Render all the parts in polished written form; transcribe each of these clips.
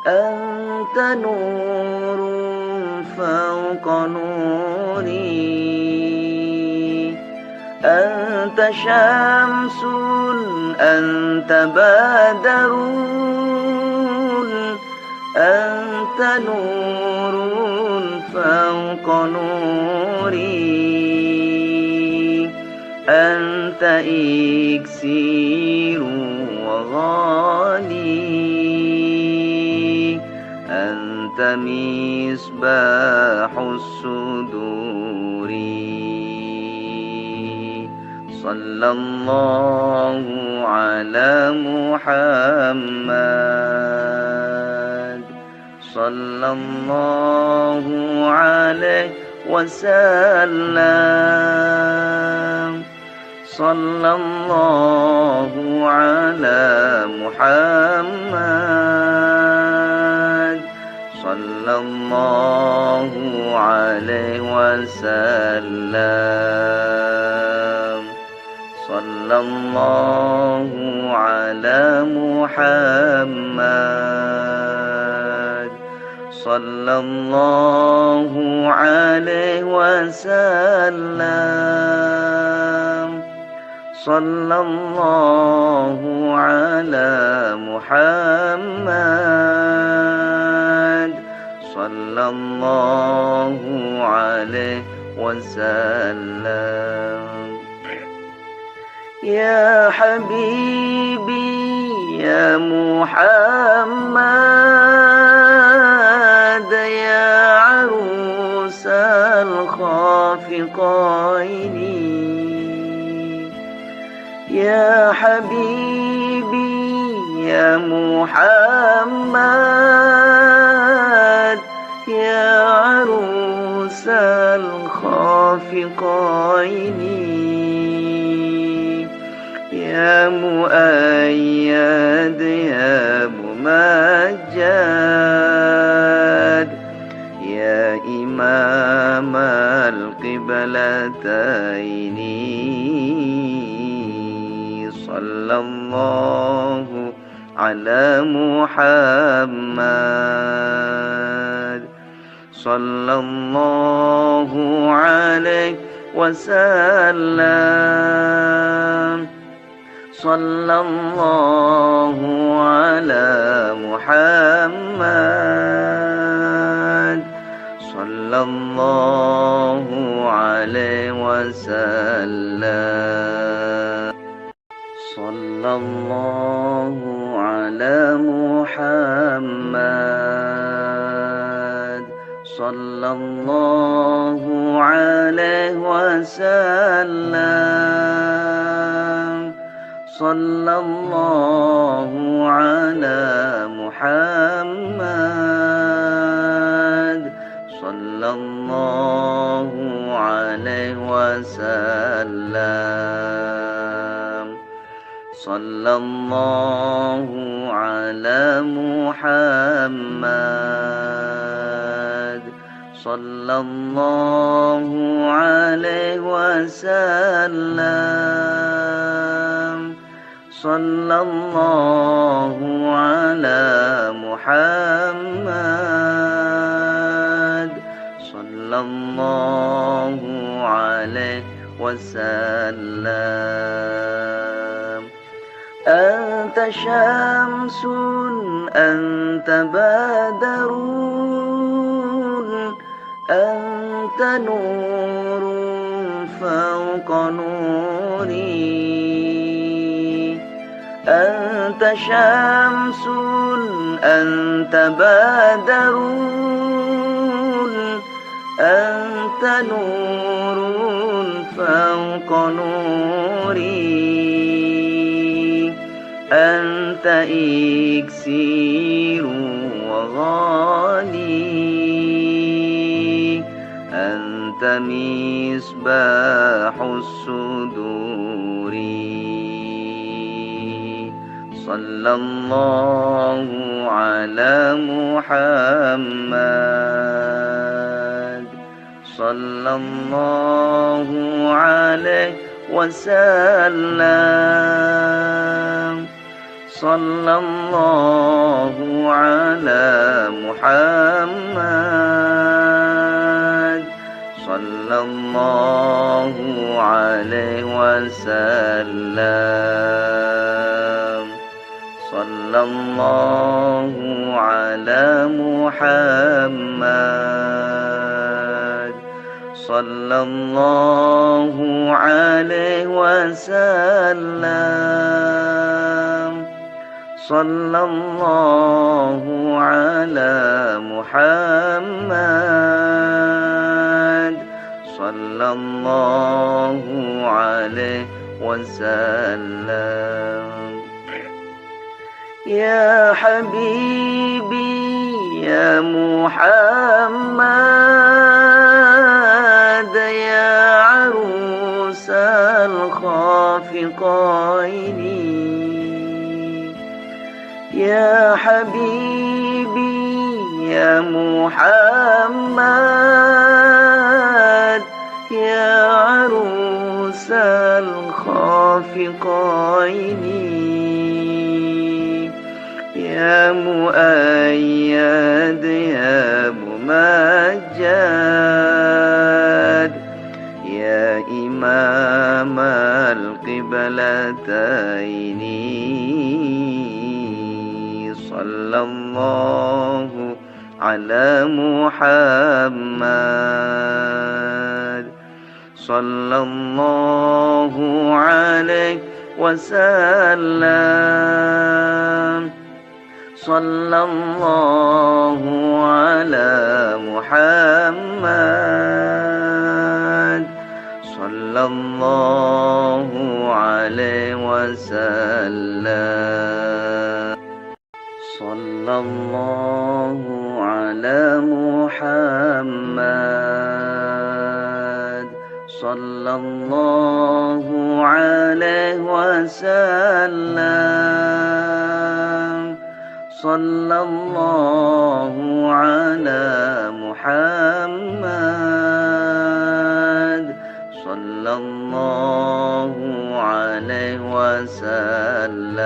أنت نور فوق نوري، أنت شمس، أنت بدر، أنت نور فوق نوري، أنت إكسير وغالي، أنت مصباح الصدور. صلى الله على محمد، صلى الله عليه وسلم، صلى الله على محمد، صلى الله عليه وسلم، صلى الله على محمد، صلى الله عليه وسلم، صلى الله على محمد، صلى الله عليه وسلم. يا حبيبي يا محمد، يا عروس الخافقين، يا حبيبي يا محمد، يا عروس الخافقين، يا مؤيد يا ممجد، يا إمام القبلتين، صلى الله على محمد، صلى الله عليه وسلم، صلى الله على محمد، صلى الله عليه وسلم، صلى الله على محمد، صلى الله عليه وسلم، صلى الله على محمد، صلى الله عليه وسلم، صلى الله على محمد، صلى الله عليه وسلم، صلى الله على محمد، صلى الله عليه وسلم. أنت شمس، أنت بدر، أنت نور فوق نوري، أنت شمس، أنت بدر، أنت نور فوق نوري، أنت إكسير وغالي، أنت مصباح الصدور. صلى الله على محمد، صلى الله عليه وسلم، صلى الله على محمد صلى الله عليه وسلم صلى الله على محمد صلى الله عليه وسلم صلى الله على محمد صلى الله عليه وسلم يا حبيبي يا محمد يا عروس الخافقين يا حبيبي يا محمد يا عروس الخافقين يا مؤيد يا ممجد يا إمام القبلتين صلى الله على محمد صلى الله عليه وسلم صلى الله على محمد صلى الله عليه وسلم صلى الله على محمد صلى الله عليه وسلم صلى الله على محمد صلى الله عليه وسلم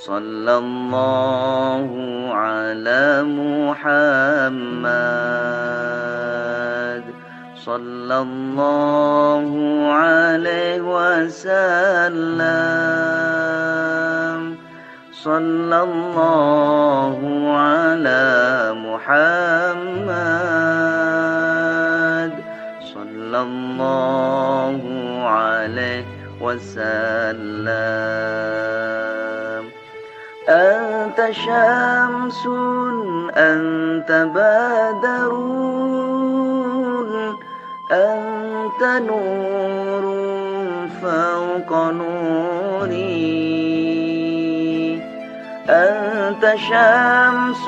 صلى الله على محمد صلى الله عليه وسلم صلى الله على محمد صلى الله عليه وسلم أنت شمس أنت بدر أنت نور فوق نوري أنت شمس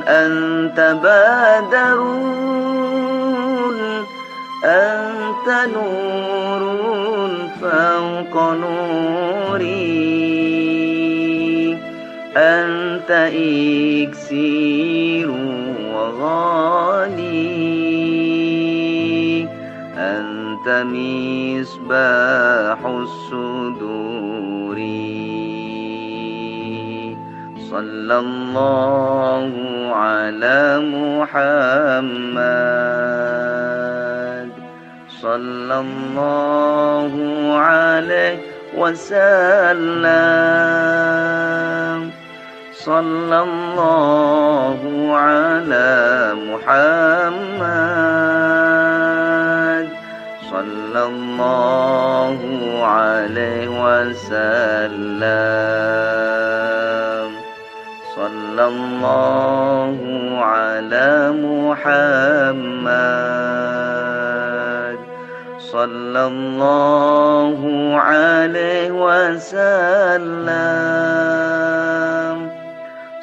أنت بدر أنت نور فوق نوري أنت إكسير وغالي أنت مصباح الصدور صلى الله على محمد صلى الله عليه وسلم صلى الله على محمد صلى الله عليه وسلم صلى الله على محمد صلى الله عليه وسلم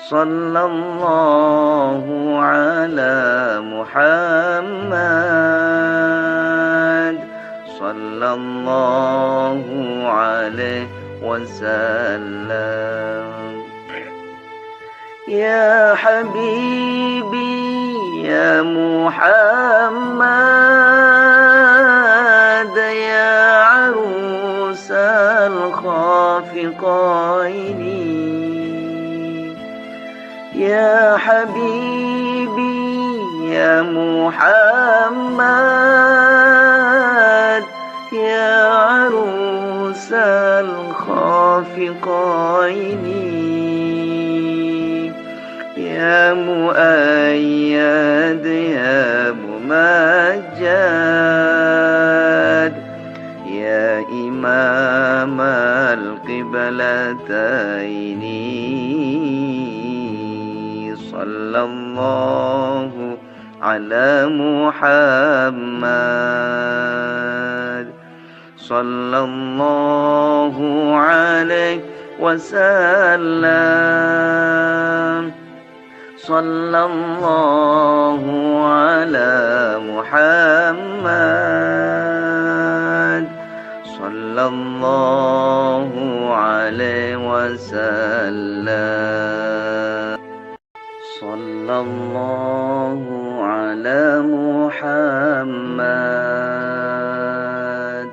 صلى الله على محمد صلى الله عليه وسلم يا حبيبي يا محمد يا عروس الخافقين يا حبيبي يا محمد يا عروس الخافقين يا مؤيد يا ممجد يا إمام القبلتين صلى الله على محمد صلى الله عليه وسلم صلى الله على محمد صلى الله عليه وسلم صلى الله على محمد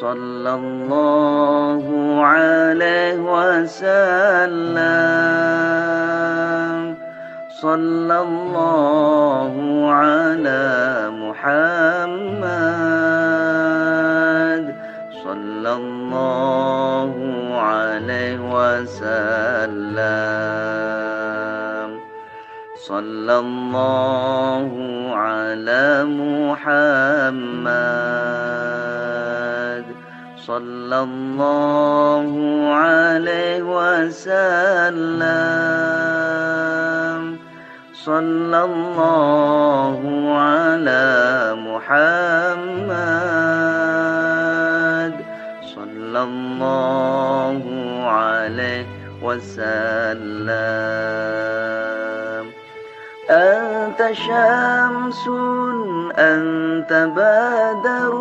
صلى الله عليه وسلم صلى الله على محمد صلى الله عليه وسلم صلى الله على محمد صلى الله عليه وسلم صلى الله على محمد صلى الله عليه وسلم أنت شمس أنت بدر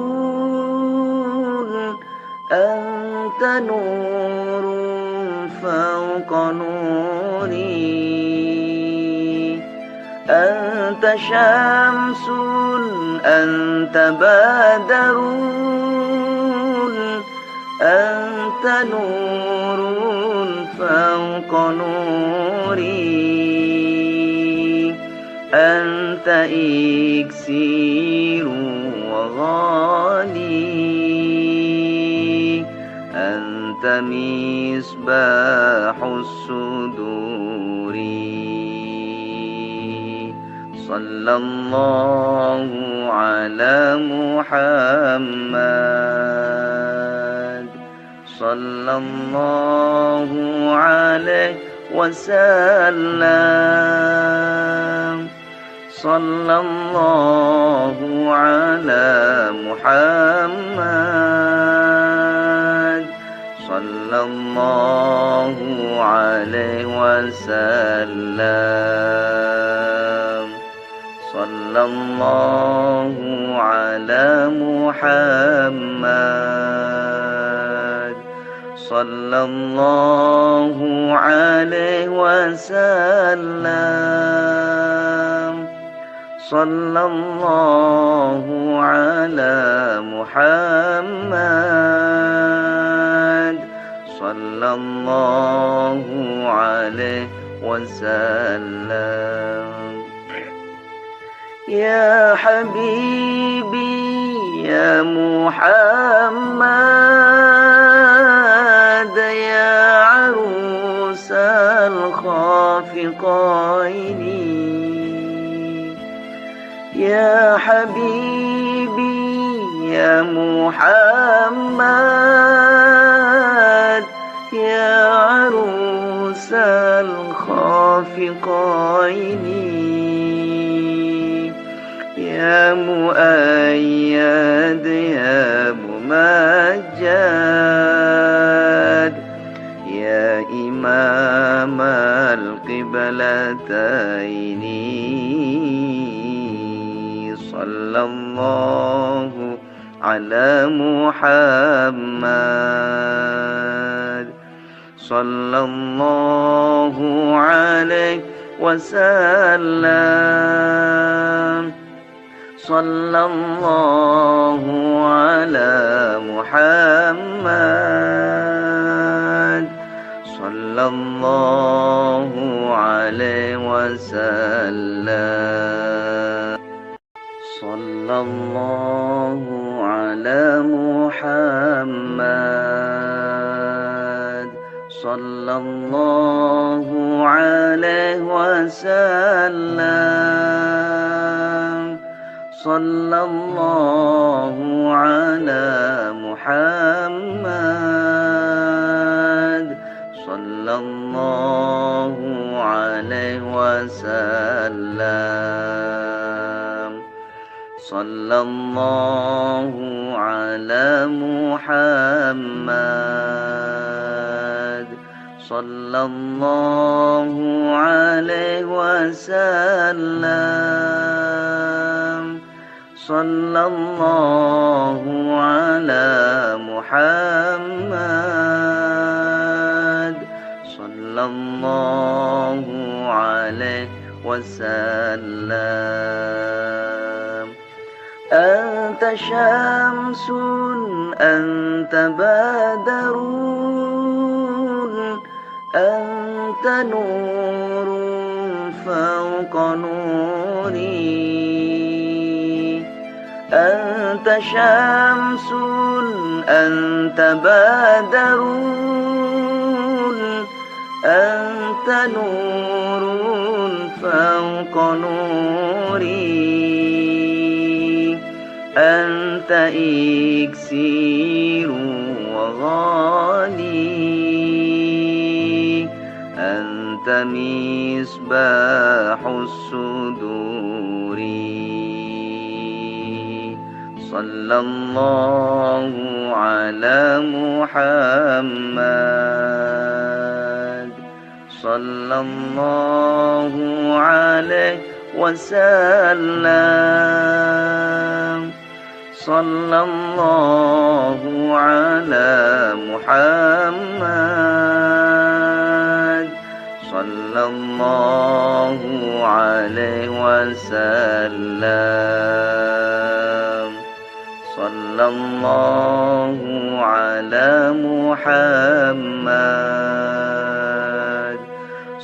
أنت نور فوق نوري أنت شمس أنت بدر أنت نور فوق نوري أنت إكسير وغالي أنت مصباح الصدور صلى الله على محمد صلى الله عليه وسلم صلى الله على محمد صلى الله عليه وسلم صلى الله على محمد صلى الله عليه وسلم صلى الله على محمد صلى الله عليه وسلم يا حبيبي يا محمد يا عروس الخافقين يا حبيبي يا محمد يا عروس الخافقين يا مؤيد يا ممجد يا إمام القبلتين صلى الله على محمد صلى الله عليه وسلم صلى الله على محمد صلى صلى الله عليه وسلم. صلى الله على محمد صلى الله عليه وسلم. صلى الله على محمد صلى الله عليه وسلم. صلى الله على محمد صلى الله عليه وسلم. صلى الله على محمد صلى الله عليه وسلم. أنت شمس أنت بدر أنت نور فوق نوري. أنت شمس أنت بدر أنت نور فوق نوري. أنت إكسير وغالي أنت مصباح الصدور. صلى الله على محمد صلى الله عليه وسلم. صلى الله على محمد صلى الله عليه وسلم. صلى الله على محمد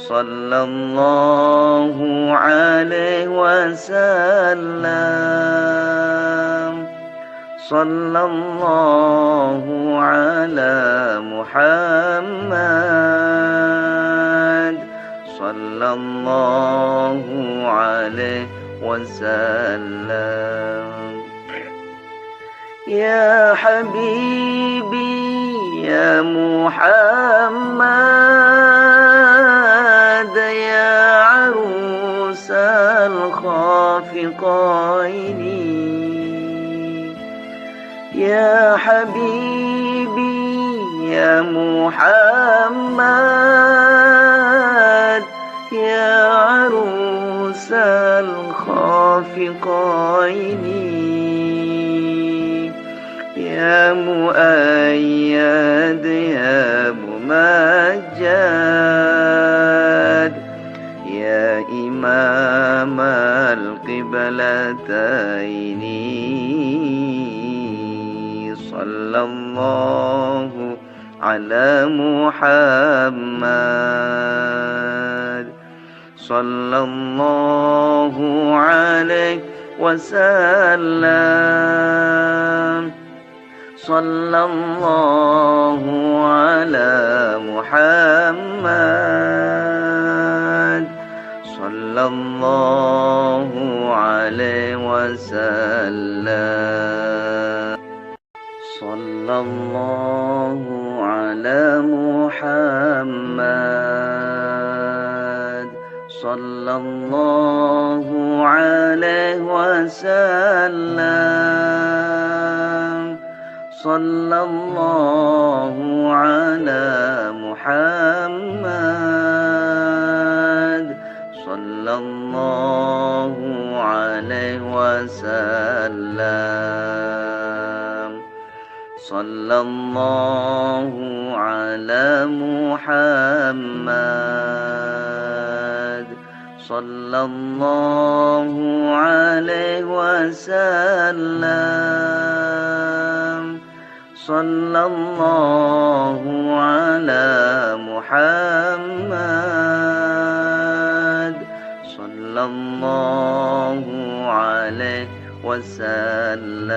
صلى الله عليه وسلم. صلى الله على محمد صلى الله عليه وسلم. يا حبيبي يا محمد يا عروس الخافقين. يا حبيبي يا محمد يا عروس الخافقين. يا مؤيد يا ممجد يا إمام القبلتين. صلى الله على محمد صلى الله عليه وسلم. صلى الله على محمد صلى الله عليه وسلم. صلى الله على محمد صلى الله عليه وسلم. صلى الله على محمد صلى الله عليه وسلم. صلى الله على محمد صلى الله عليه وسلم. صلى الله على محمد محمد صلى الله عليه وسلم.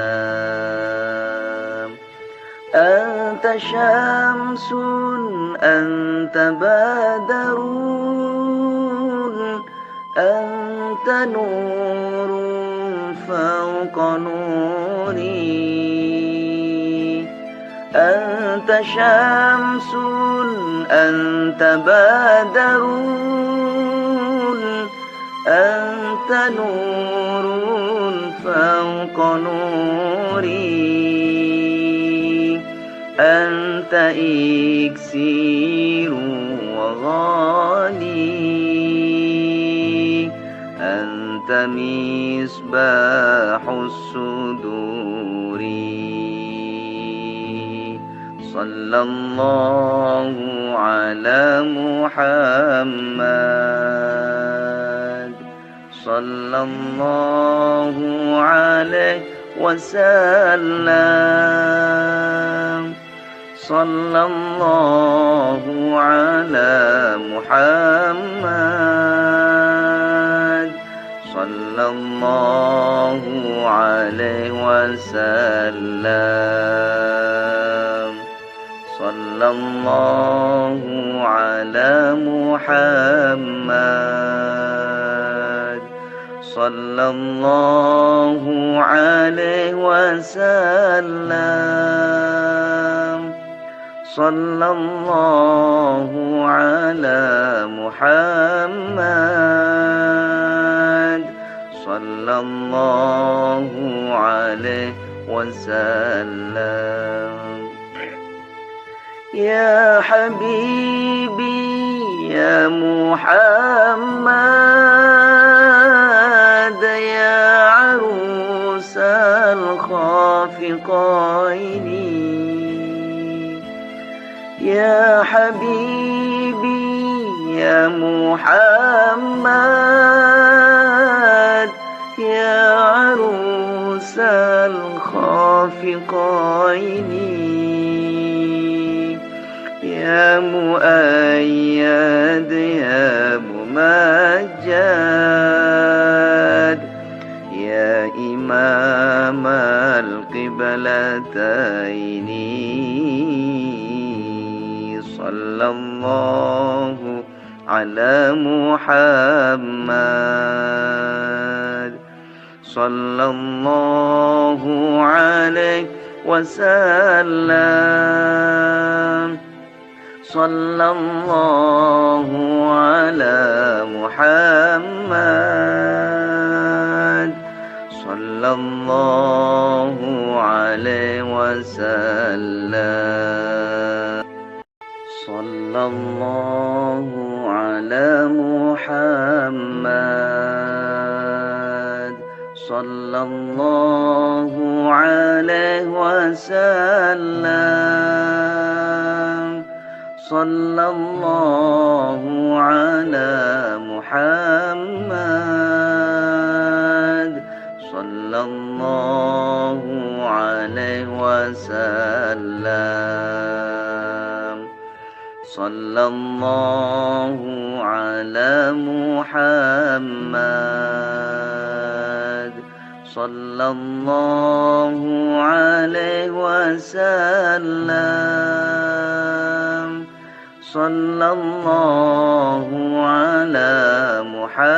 أنت شمس أنت بدر أنت نور فوق نوري. أنت شمس أنت بدر أنت نور فوق نوري. أنت إكسير وغالي أنت مصباح الصدور. صلى الله على محمد صلى الله عليه وسلم. صلى الله على محمد صلى الله عليه وسلم. صلى الله على محمد صلى الله عليه وسلم. صلى الله على محمد صلى الله عليه وسلم. يا حبيبي يا محمد يا عروس الخافقين. يا حبيبي يا محمد يا عروس الخافقين. يا مؤيد يا ممجد يا إمام القبلتين. صلى الله على محمد صلى الله عليه وسلم. صلى الله على محمد صلى الله عليه وسلم. صلى الله على محمد صلى الله عليه وسلم. صلى الله على محمد صلى الله عليه وسلم. صلى الله على محمد صلى الله عليه وسلم. صلى الله على محمد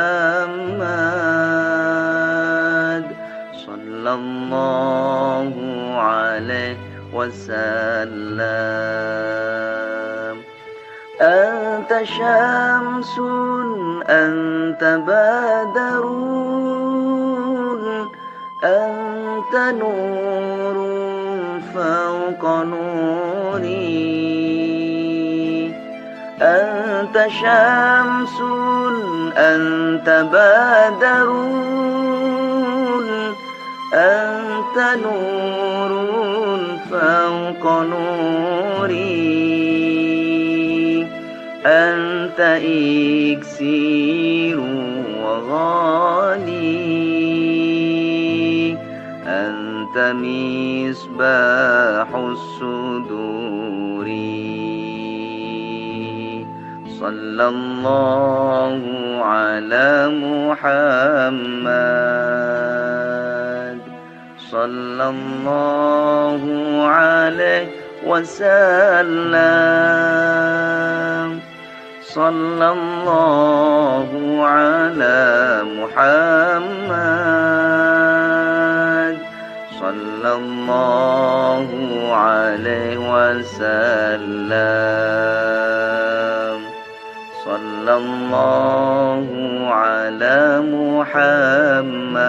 صلى الله عليه وسلم. أنت شمس أنت بدر أنت نور فوق نوري. أنت شمس أنت بدر أنت نور فوق نوري. أنت إكسير وغالي أنت مصباح الصدور. صلى الله على محمد صلى الله عليه وسلم صلى الله على محمد صلى الله عليه وسلم صلى الله على محمد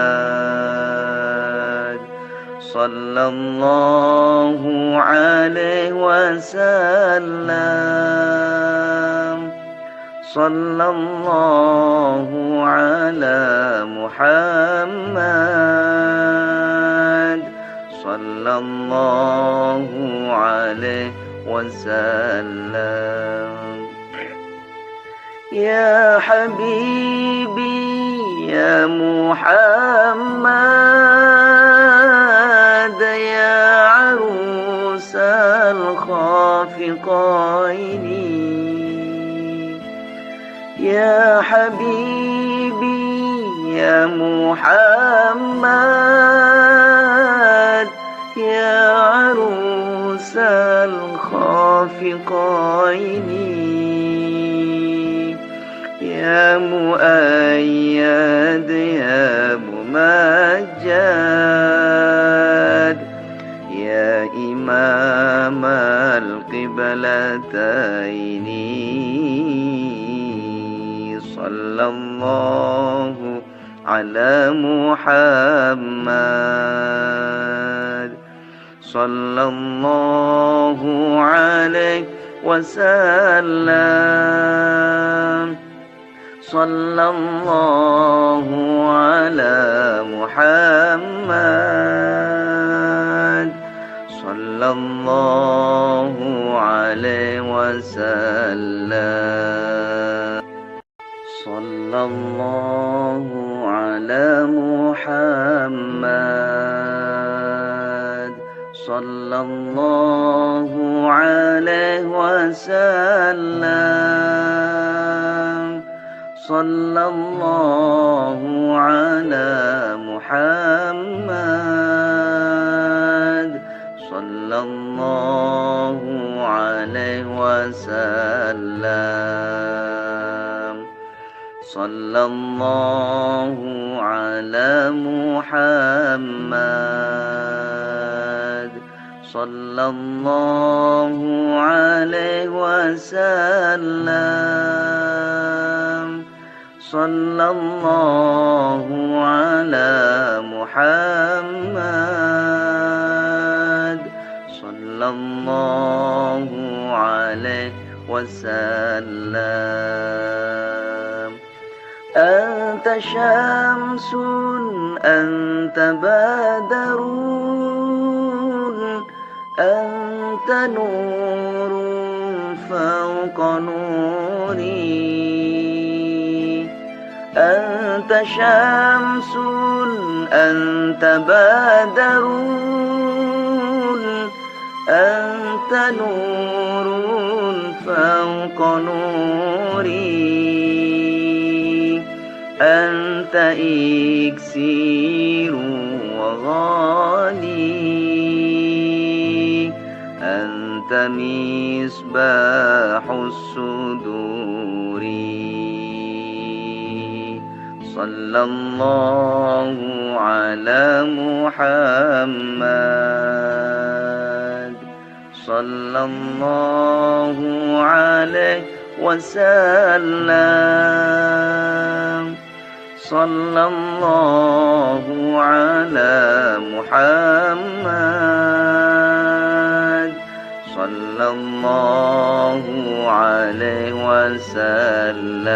صلى الله عليه وسلم صلى الله على محمد صلى الله عليه وسلم يا حبيبي يا محمد يا عروس الخافقين يا حبيبي يا محمد يا عروس الخافقين يا مؤيد يا ممجد يا إمام القبلتين صلى الله على محمد صلى الله عليه وسلم صلى الله على محمد صلى الله عليه وسلم صلى الله على محمد صلى الله عليه وسلم صلى الله على محمد صلى الله عليه وسلم صلى الله على محمد صلى الله عليه وسلم صلى الله على محمد صلى الله عليه وسلم أنت شمس أنت بدر أنت نور فوق نوري أنت شمس أنت بدر أنت نور فوق نوري أنت إكسير وغالي أنت مصباح الصدور صلى الله على محمد صلى الله عليه وسلم صلى الله على محمد صلى الله عليه وسلم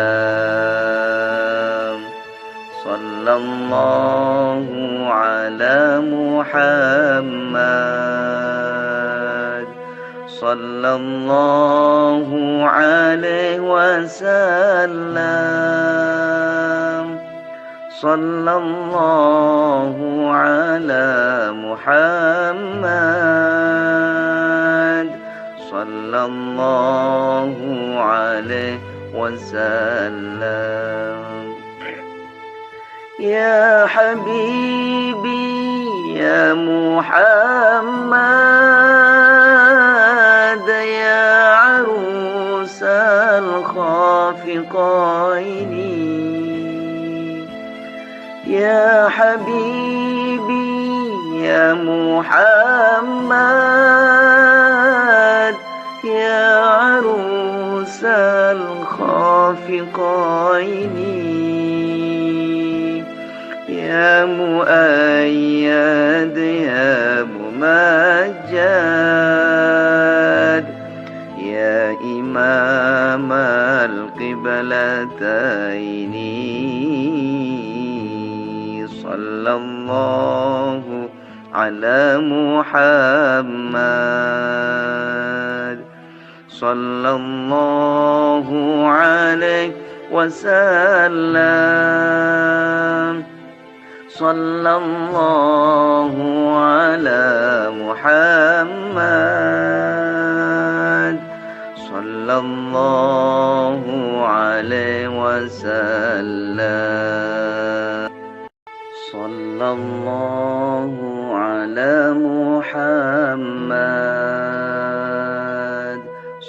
صلى الله على محمد صلى الله عليه وسلم صلى الله على محمد صلى الله عليه وسلم. يا حبيبي يا محمد يا عروس الخافقين، يا حبيبي يا محمد يا عروس الخافقين، يا مؤيد يا ممجد يا إمام القبلتين، صلى الله على محمد، صلى الله عليه وسلم، صلى الله على محمد، صلى الله عليه وسلم، صلى الله على محمد،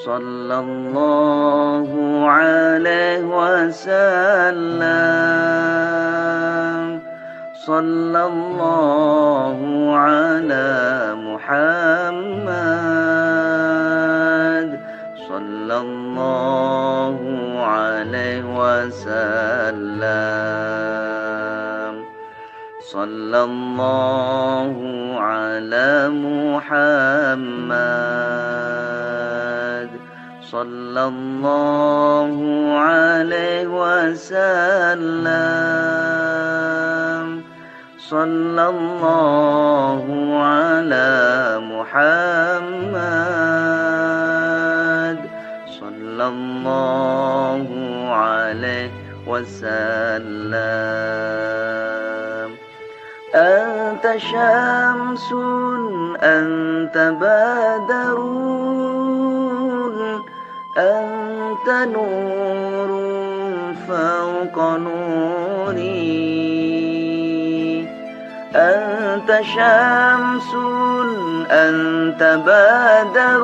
صلى الله عليه وسلم، صلى الله على محمد، صلى الله عليه وسلم، صلى الله على محمد، صلى الله عليه وسلم، صلى الله على محمد، صلى الله عليه وسلم. أنت شمس أنت بدر أنت نور فوق نوري، أنت شمس أنت بدر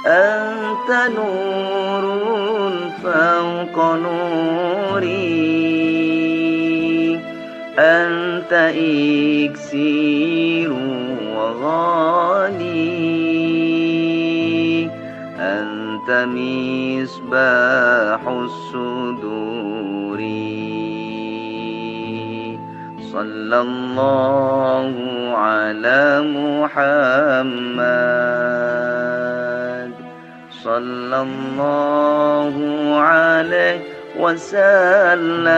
أنت نور فوق نوري، أنت إكسير وغالي، أنت مصباح الصدور، صلى الله على محمد، صلى الله عليه وسلم،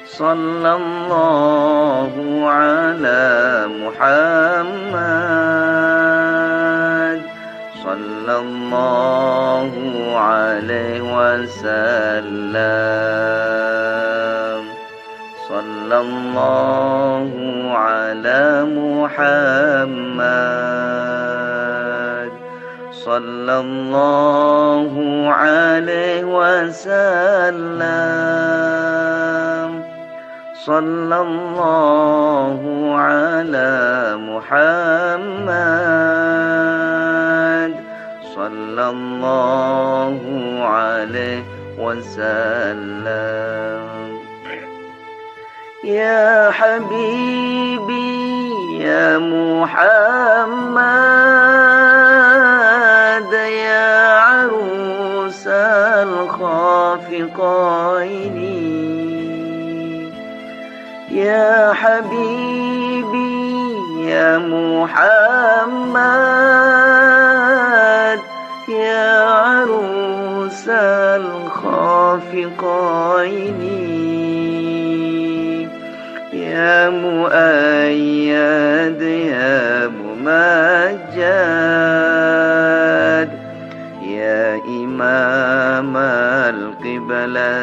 صلى الله على محمد، صلى الله عليه وسلم، صلى الله على محمد، صلى الله عليه وسلم، صلى الله على محمد، صلى الله عليه وسلم. يا حبيبي يا محمد يا عروس الخافقين، يا حبيبي يا محمد يا عروس الخافقين، يا مؤيد يا ممجد يا إمام القبلتين،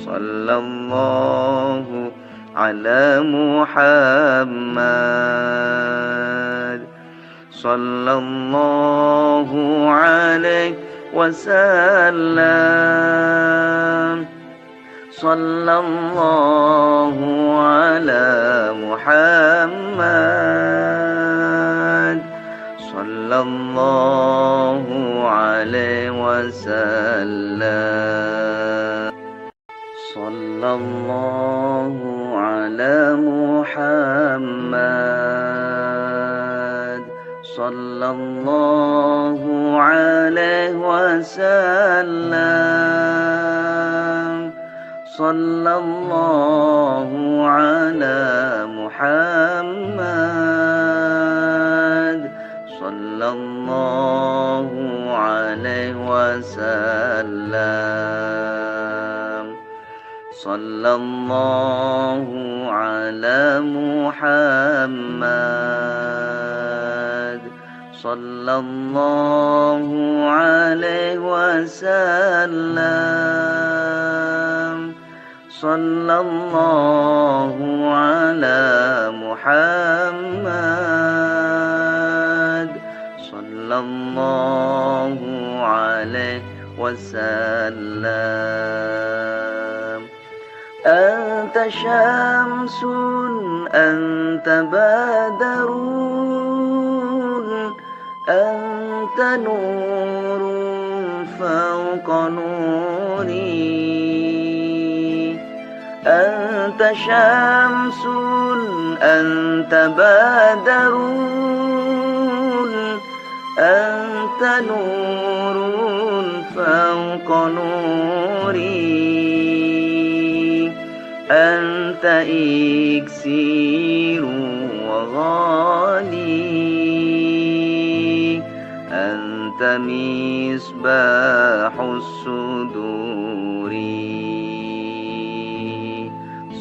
صلى الله على محمد، صلى الله عليه وسلم صلى الله على محمد صلى الله عليه وسلم صلى الله على محمد صلى الله عليه وسلم صلى الله على محمد صلى الله عليه وسلم صلى الله على محمد صلى الله عليه وسلم صلى الله على محمد صلى الله عليه وسلم أنت شمس أنت بدر أنت نور فوق نوري أنت شمس أنت بدر أنت نور فوق نوري أنت إكسير وغالي أنت مصباح الصدور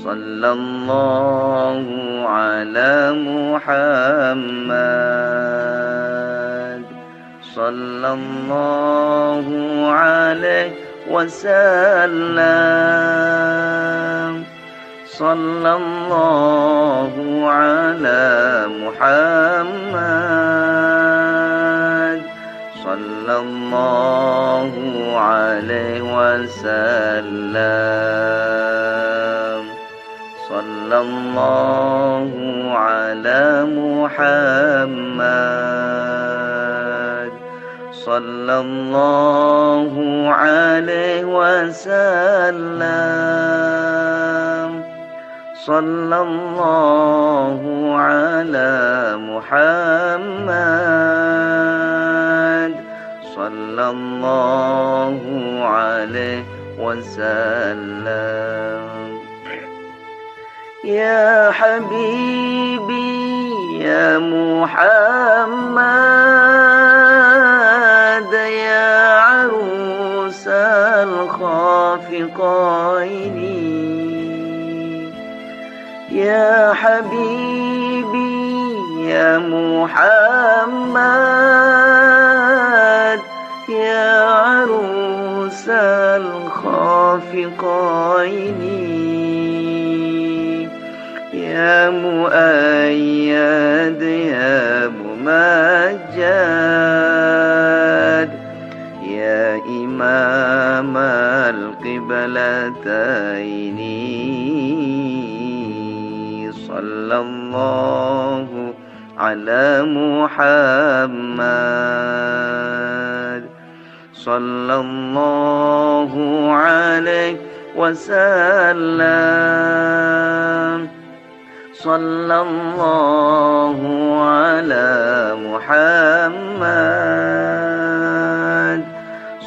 صلى الله على محمد صلى الله عليه وسلم صلى الله على محمد صلى الله عليه وسلم صلى الله على محمد صلى الله عليه وسلم صلى الله على محمد صلى الله عليه وسلم يا حبيبي يا محمد يا عروس الخافقين يا حبيبي يا محمد يا عروس الخافقين يا مؤيد يا ممجد يا إمام القبلتين صلى الله على محمد صلى الله عليه وسلم صلى الله على محمد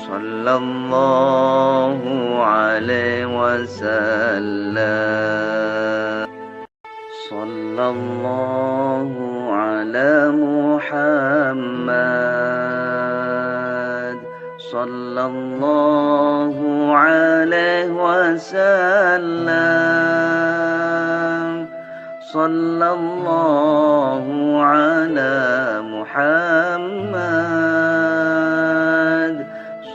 صلى الله عليه وسلم صلى الله على محمد صلى الله عليه وسلم صلى الله على محمد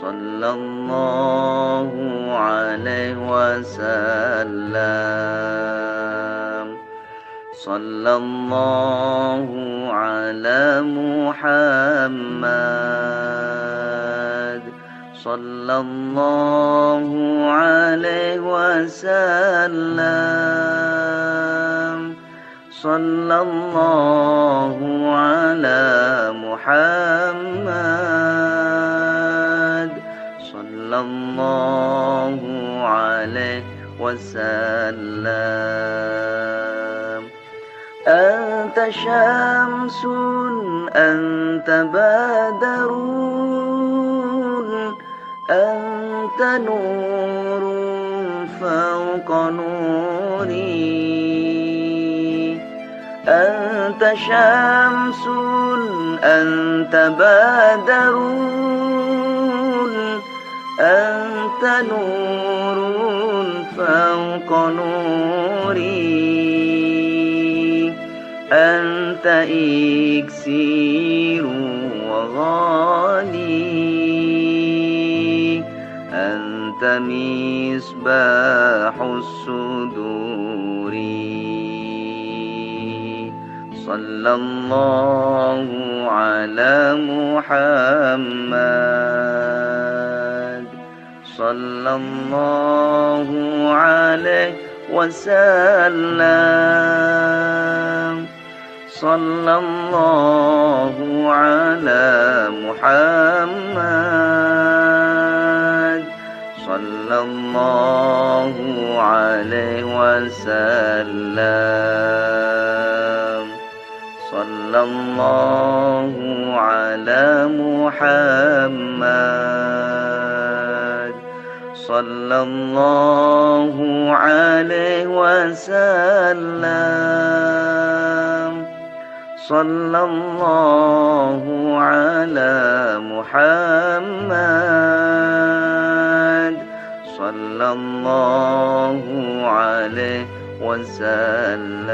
صلى الله عليه وسلم صلى الله على على محمد صلى الله عليه وسلم صلى الله على محمد صلى الله عليه وسلم أنت شمس أنت بدر أنت نور فوق نوري أنت شمس أنت بدر أنت نور فوق نوري أنت إكسير وغالي أنت مصباح الصدور صلى الله على محمد صلى الله عليه وسلم صلى الله على محمد صلى الله عليه وسلم صلى الله على محمد صلى الله عليه وسلم صلى الله على محمد صلى الله عليه وسلم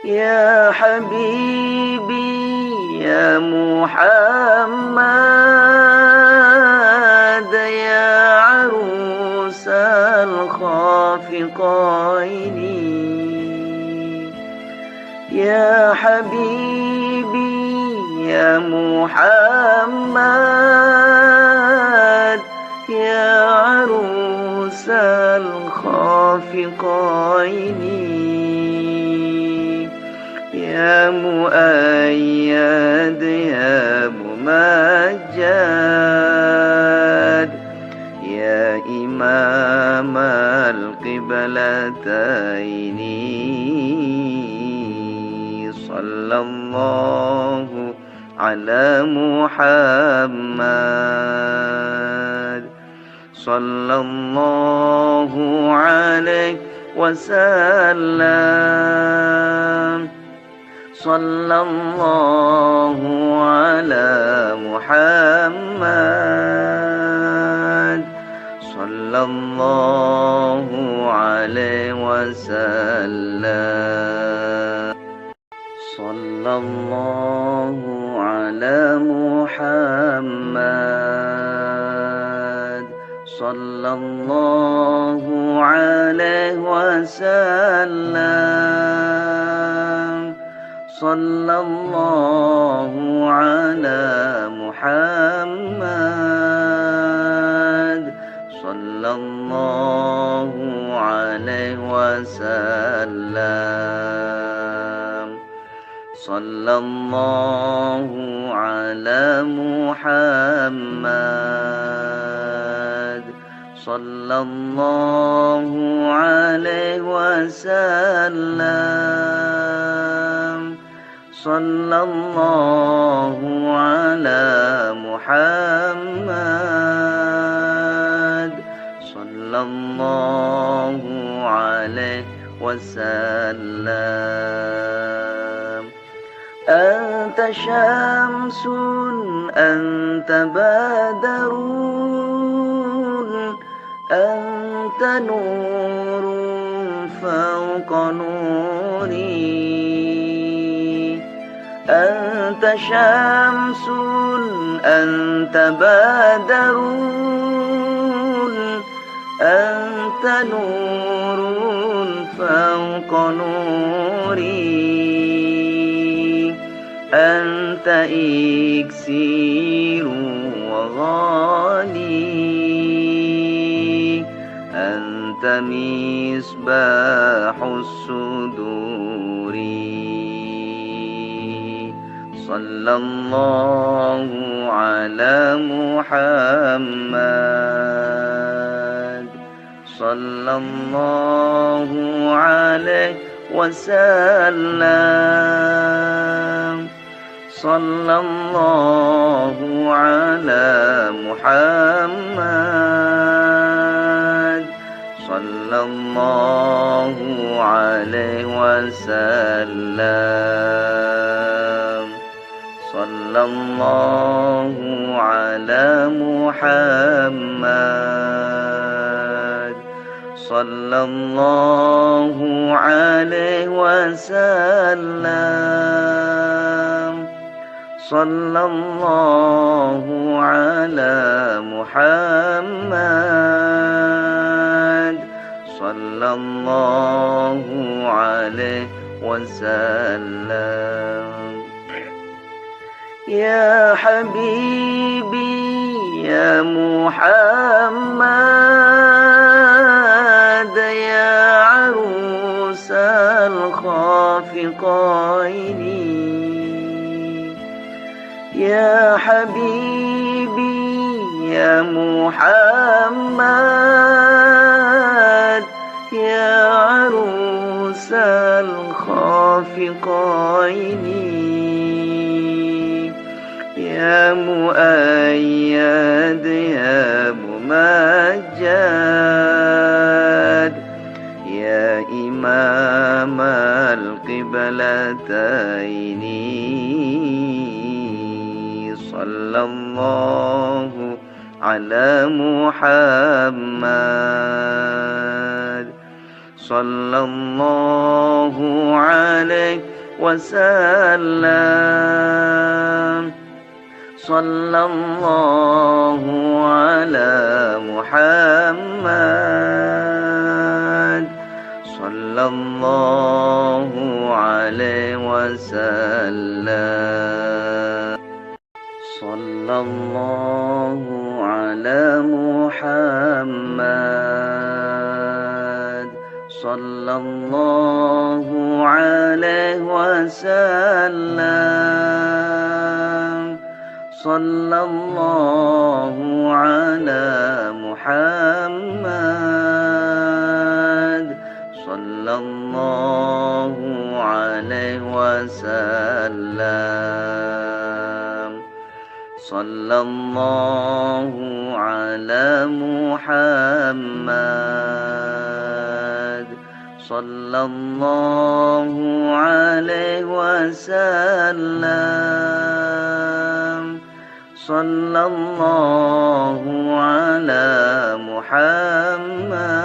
يا حبيبي يا محمد يا عروس الخافقين يا حبيبي يا محمد يا عروس الخافقين يا مؤيد يا ممجد يا إمام القبلتين صلى الله على محمد صلى الله عليه وسلم صلى الله على محمد صلى الله عليه وسلم صلى الله على محمد صلى الله عليه وسلم صلى الله على محمد صلى الله عليه وسلم صلى الله على محمد صلى الله عليه وسلم صلى الله على محمد صلى الله عليه وسلم أنت شمس أنت بدر أنت نور فوق نوري أنت شمس أنت بدر أنت نور فوق نوري أنت إكسير وغالي، أنت مصباح الصدور. صلى الله على محمد، صلى الله عليه وسلم، صلى الله على محمد، صلى الله عليه وسلم، صلى الله على محمد، صلى الله عليه وسلم، صلى الله على محمد، صلى الله عليه وسلم. يا حبيبي يا محمد، يا عروس الخافقين، يا حبيبي يا محمد، يا عروس الخافقين، يا مؤيد يا ممجد، يا إمام القبلتين. صلى الله على محمد، صلى الله عليه وسلم، صلى الله على محمد، صلى الله عليه وسلم، صلى الله على محمد، صلى الله عليه وسلم، صلى الله على محمد، صلى الله عليه وسلم، صلى الله على محمد، صلى الله عليه وسلم، صلى الله على محمد،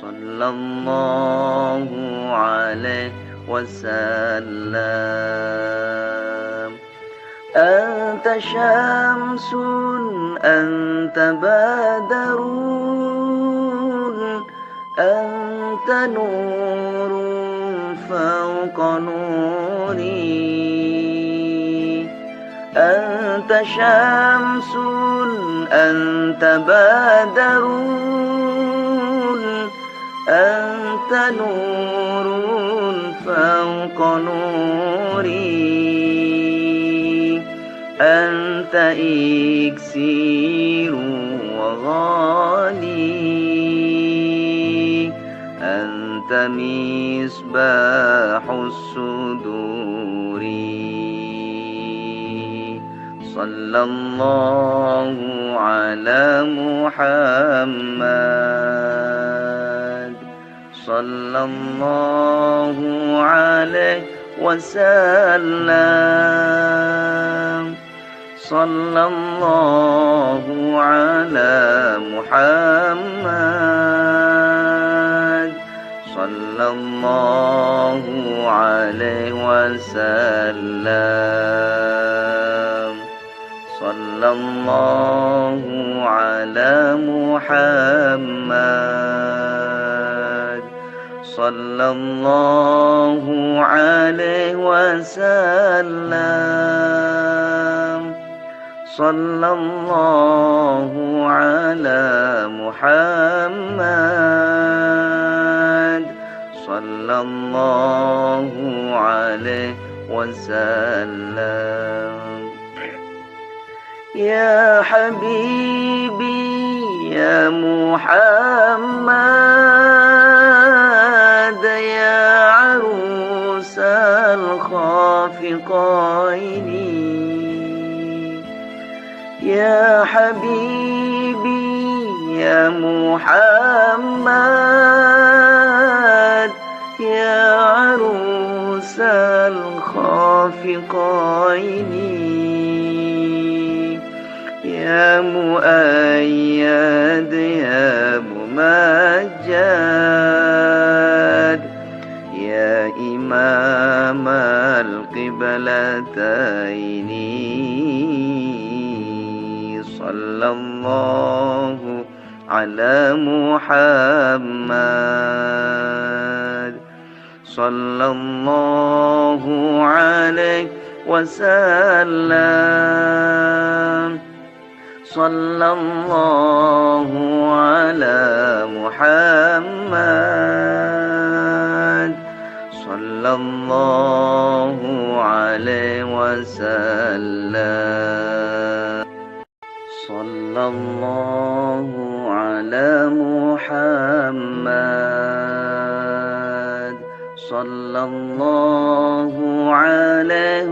صلى الله عليه وسلم. أنت شمس أنت بدر، أنت نور فوق نوري، أنت شمس أنت بدر، أنت نور فوق نوري، أنت إكسير وغالي، أنت مصباح الصدور. صلى الله على محمد، صلى الله عليه وسلم، صلى الله على محمد، صلى الله عليه وسلم، صلى الله على محمد، صلى الله عليه وسلم صلى الله على محمد صلى الله عليه وسلم يا حبيبي يا محمد يا عروس الخافقين يا حبيبي يا محمد يا عروس الخافقين يا مؤيد يا ممجد يا إمام القبلتين صلى الله على محمد صلى الله عليه وسلم صلى الله على محمد صلى الله عليه وسلم صلى الله على محمد صلى الله عليه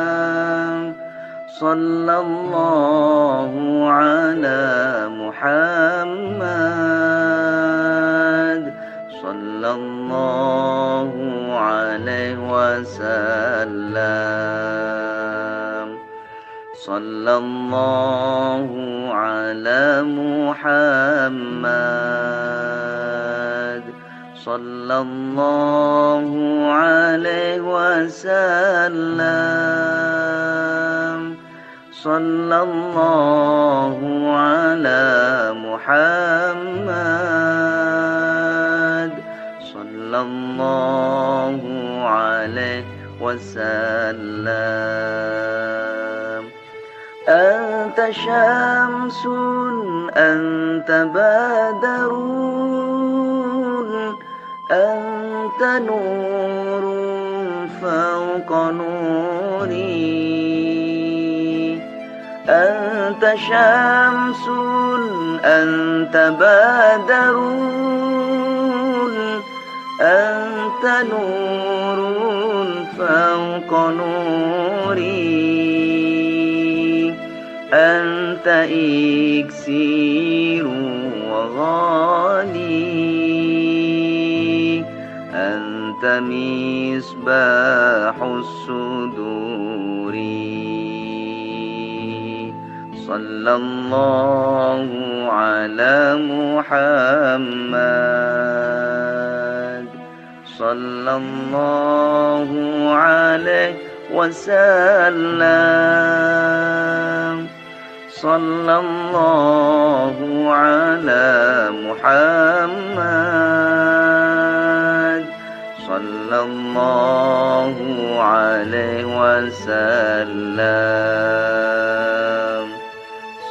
وسلم صلى الله على محمد صلى الله عليه وسلم صلى الله على محمد صلى الله عليه وسلم صلى الله على محمد صلى الله عليه وسلم أنت شمس أنت بدر أنت نور فوق نوري أنت شمس أنت بدر أنت نور فوق نوري أنت إكسير وغالي أنت مصباح الصدور صلى الله على محمد صلى الله عليه وسلم صلى الله على محمد صلى الله عليه وسلم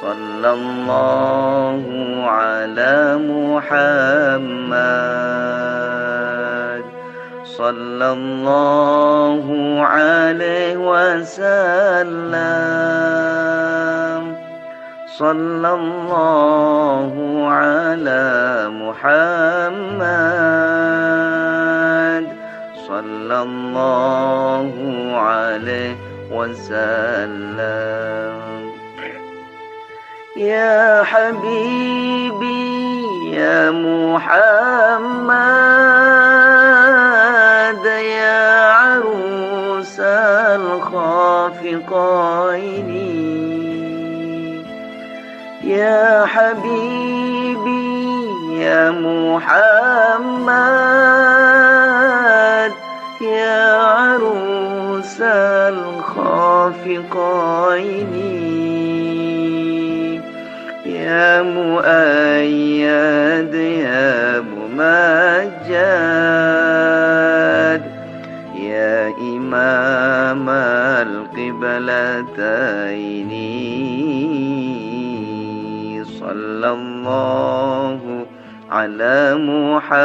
صلى الله على محمد صلى الله عليه وسلم صلى الله على محمد صلى الله عليه وسلم يا حبيبي يا محمد يا عروس الخافقين يا حبيبي يا محمد يا عروس الخافقين يا يا مؤيد يا ممجد يا إمام القبلتين صلى الله على محمد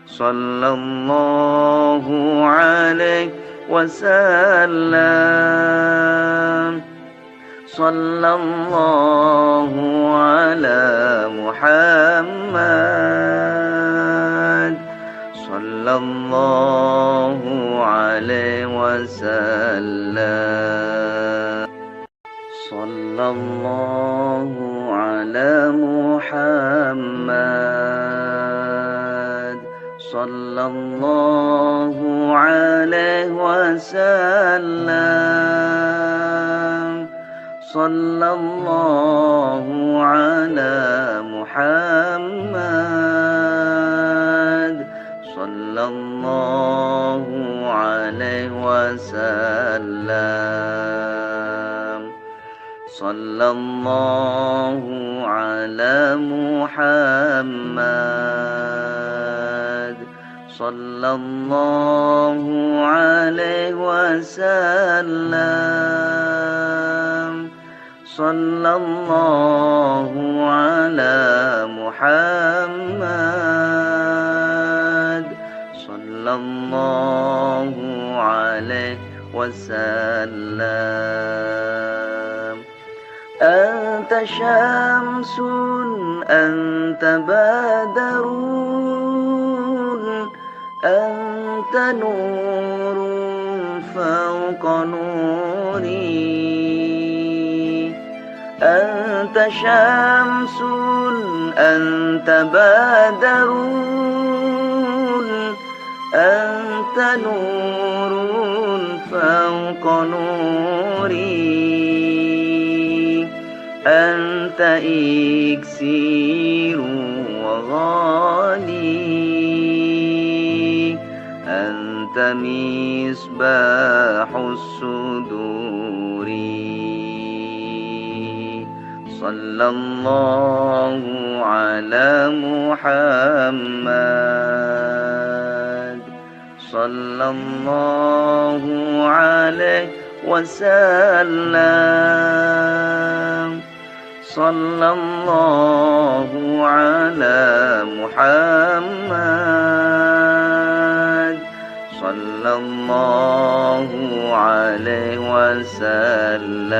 صلى الله عليه وسلم صلى الله على محمد صلى الله عليه وسلم صلى الله على محمد صلى الله عليه وسلم صلى الله على محمد صلى الله عليه وسلم صلى الله على محمد صلى الله عليه وسلم صلى الله على محمد صلى الله عليه وسلم أنت شمس أنت بدر أنت نور فوق نوري أنت شمس أنت بدر أنت نور فوق نوري أنت إكسير وغالي أنت مصباح الصدور صلى الله على محمد صلى الله عليه وسلم صلى الله على محمد صلى الله عليه وسلم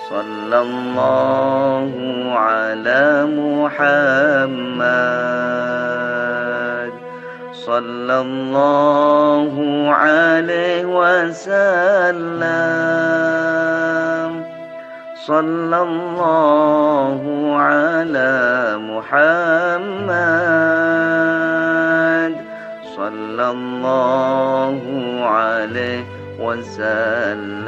صلى الله على محمد صلى الله عليه وسلم صلى الله على محمد صلى الله عليه وسلم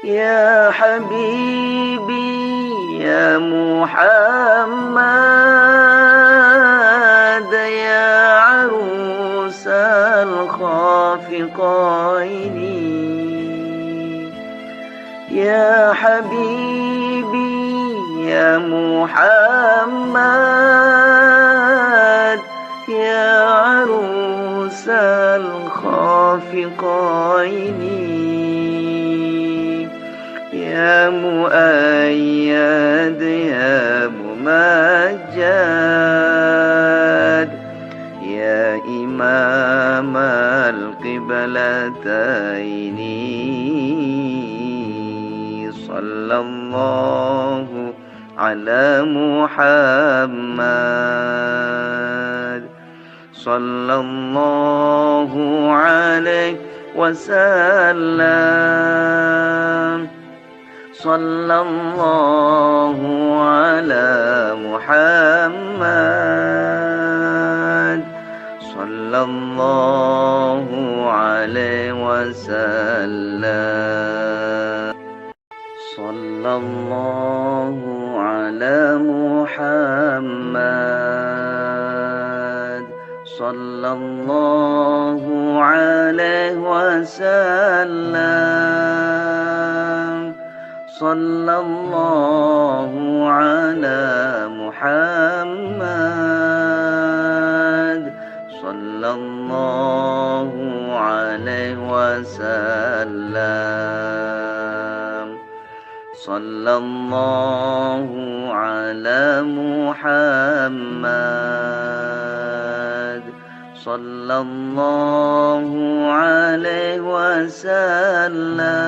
يا حبيبي يا محمد يا عروس الخافقين يا حبيبي يا محمد يا عروس الخافقين يا مؤيد يا ممجد يا إمام القبلتين صلى الله على محمد صلى الله عليه وسلم صلى الله على محمد صلى الله عليه وسلم صلى الله على محمد صلى الله عليه وسلم صلى الله على محمد صلى الله عليه وسلم صلى الله على محمد صلى الله عليه وسلم.